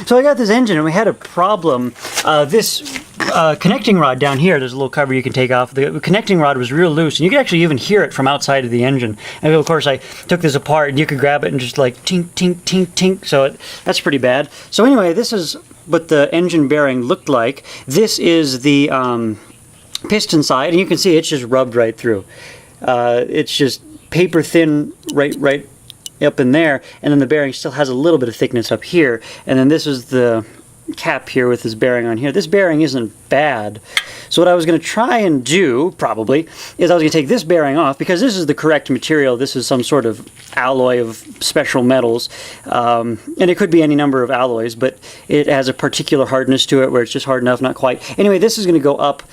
So I got this engine and we had a problem. This connecting rod down here, there's a little cover you can take off. The connecting rod was real loose and you could actually even hear it from outside of the engine. And of course I took this apart and you could grab it and just like tink, tink, tink, tink. So that's pretty bad. So anyway, this is what the engine bearing looked like. This is the piston side and you can see it's just rubbed right through. It's just paper thin right up in there, and then the bearing still has a little bit of thickness up here, and then this is the cap here with this bearing on here. This bearing isn't bad. So what I was going to try and do, probably, is I was going to take this bearing off, because this is the correct material. This is some sort of alloy of special metals, and it could be any number of alloys, but it has a particular hardness to it where it's just hard enough, not quite. Anyway, this is going to go up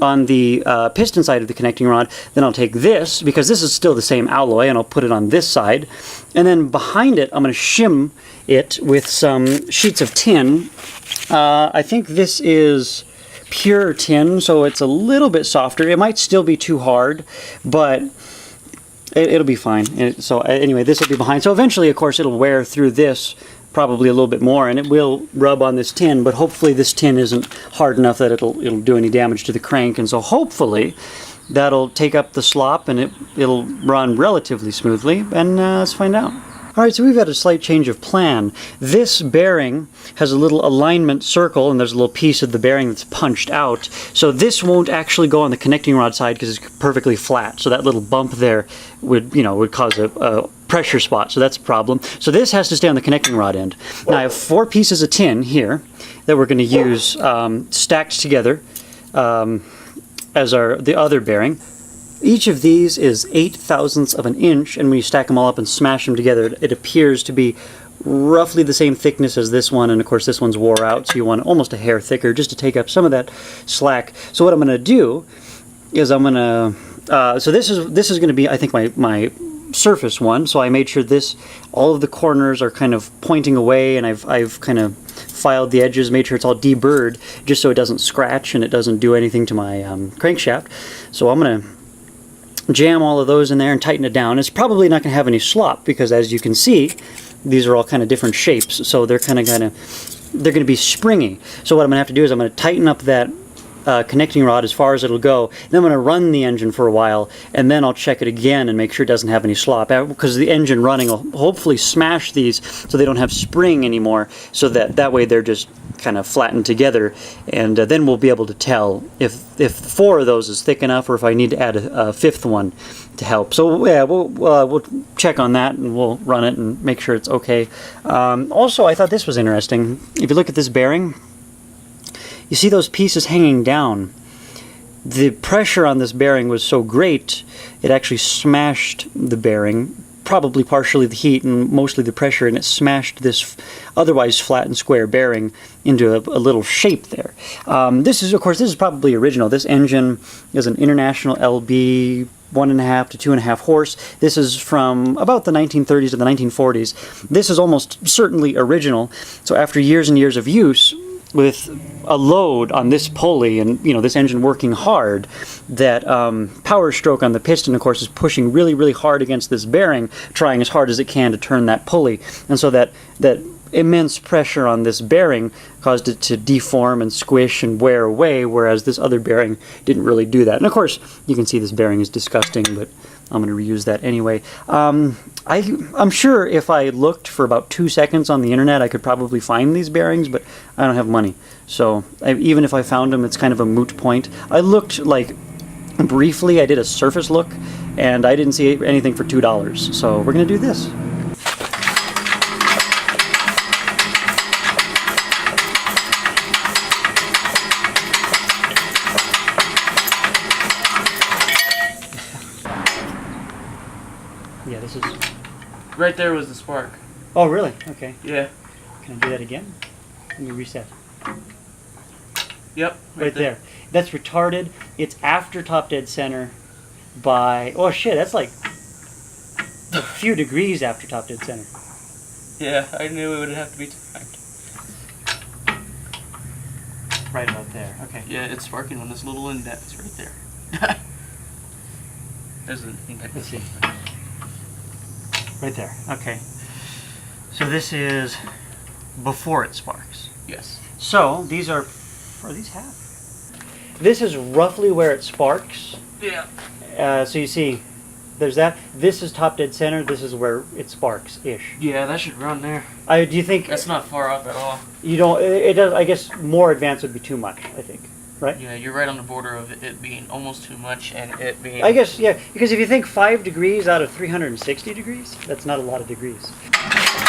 on the piston side of the connecting rod. Then I'll take this, because this is still the same alloy, and I'll put it on this side. And then behind it, I'm going to shim it with some sheets of tin. I think this is pure tin, so it's a little bit softer. It might still be too hard, but it'll be fine. So anyway, this will be behind. So eventually, of course, it'll wear through this probably a little bit more, and it will rub on this tin, but hopefully this tin isn't hard enough that it'll do any damage to the crank, and so hopefully that'll take up the slop and it'll run relatively smoothly, and let's find out. Alright, so we've had a slight change of plan. This bearing has a little alignment circle, and there's a little piece of the bearing that's punched out. So this won't actually go on the connecting rod side because it's perfectly flat. So that little bump there would cause a pressure spot. So that's a problem. So this has to stay on the connecting rod end. Now I have 4 pieces of tin here that we're going to use stacked together as the other bearing. Each of these is 0.08 of an inch, and when you stack them all up and smash them together, it appears to be roughly the same thickness as this one, and of course this one's wore out, so you want almost a hair thicker just to take up some of that slack. So what I'm going to do is I'm going to, so this is going to be, I think, my surface one, so I made sure all of the corners are kind of pointing away, and I've kind of filed the edges, made sure it's all deburred, just so it doesn't scratch and it doesn't do anything to my crankshaft. So I'm going to jam all of those in there and tighten it down. It's probably not going to have any slop because, as you can see, these are all kind of different shapes, so they're going to be springy. So what I'm going to have to do is I'm going to tighten up that connecting rod as far as it'll go. Then I'm going to run the engine for a while, and then I'll check it again and make sure it doesn't have any slop, because the engine running will hopefully smash these so they don't have spring anymore, so that way they're just kind of flattened together, and then we'll be able to tell if 4 of those is thick enough, or if I need to add a 5th one to help. So yeah, we'll check on that, and we'll run it and make sure it's okay. Also, I thought this was interesting. If you look at this bearing, you see those pieces hanging down. The pressure on this bearing was so great, it actually smashed the bearing, probably partially the heat and mostly the pressure, and it smashed this otherwise flat and square bearing into a little shape there. This is probably original. This engine is an International LB 1.5 to 2.5 horse. This is from about the 1930s to the 1940s. This is almost certainly original. So after years and years of use, with a load on this pulley and this engine working hard, that power stroke on the piston, of course, is pushing really, really hard against this bearing, trying as hard as it can to turn that pulley, and so that immense pressure on this bearing caused it to deform and squish and wear away, whereas this other bearing didn't really do that. And of course, you can see this bearing is disgusting, but I'm going to reuse that anyway. I'm sure if I looked for about 2 seconds on the internet, I could probably find these bearings, but I don't have money. So even if I found them, it's kind of a moot point. I looked briefly, I did a surface look, and I didn't see anything for $2. So we're going to do this. Yeah, this is... Right there was the spark. Oh, really? Okay. Yeah. Can I do that again? Let me reset. Yep. Right there. That's retarded. It's after top dead center by... Oh, shit, that's like a few degrees after top dead center. Yeah, I knew it would have to be timed. Right about there. Okay. Yeah, it's sparking on this little indent. It's right there. There's an indent. Let's see. Right there. Okay. So this is before it sparks. Yes. So these are these half? This is roughly where it sparks. Yeah. So you see, there's that. This is top dead center. This is where it sparks ish. Yeah, that should run there. Do you think That's not far off at all. you don't? It does. I guess more advanced would be too much. I think. Right? Yeah, you're right on the border of it being almost too much and it being... I guess, yeah, because if you think 5 degrees out of 360 degrees, that's not a lot of degrees.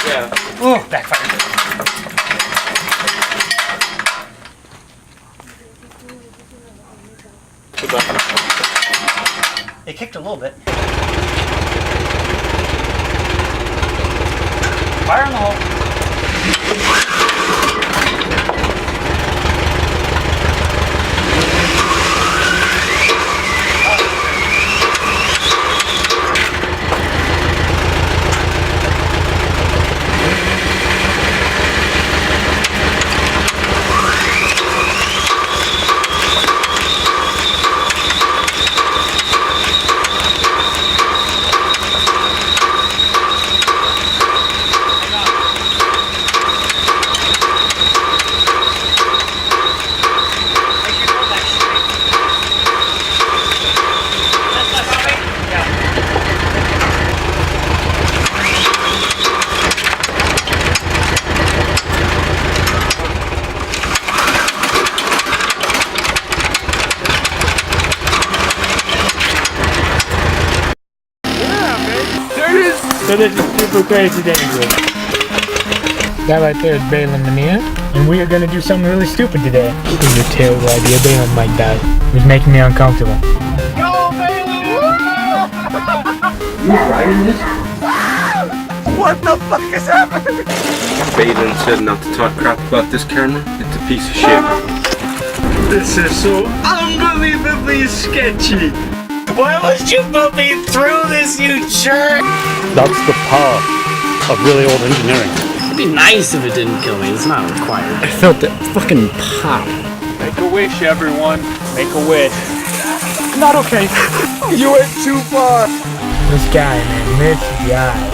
Yeah. Oh, backfired. It kicked a little bit. Fire in the hole. So this is super crazy dangerous. That right there is Balin the Mia, and we are gonna do something really stupid today. It was a terrible idea. Balin might die. It was making me uncomfortable. Go Balin! You riding this? What the fuck is happening? Balin said not to talk crap about this camera. It's a piece of shit. This is so unbelievably sketchy. Why would you put me through this, you jerk? That's the power of really old engineering. It'd be nice if it didn't kill me. It's not required. I felt it fucking pop. Make a wish, everyone. Make a wish. Not okay. You went too far. This guy, man, this guy.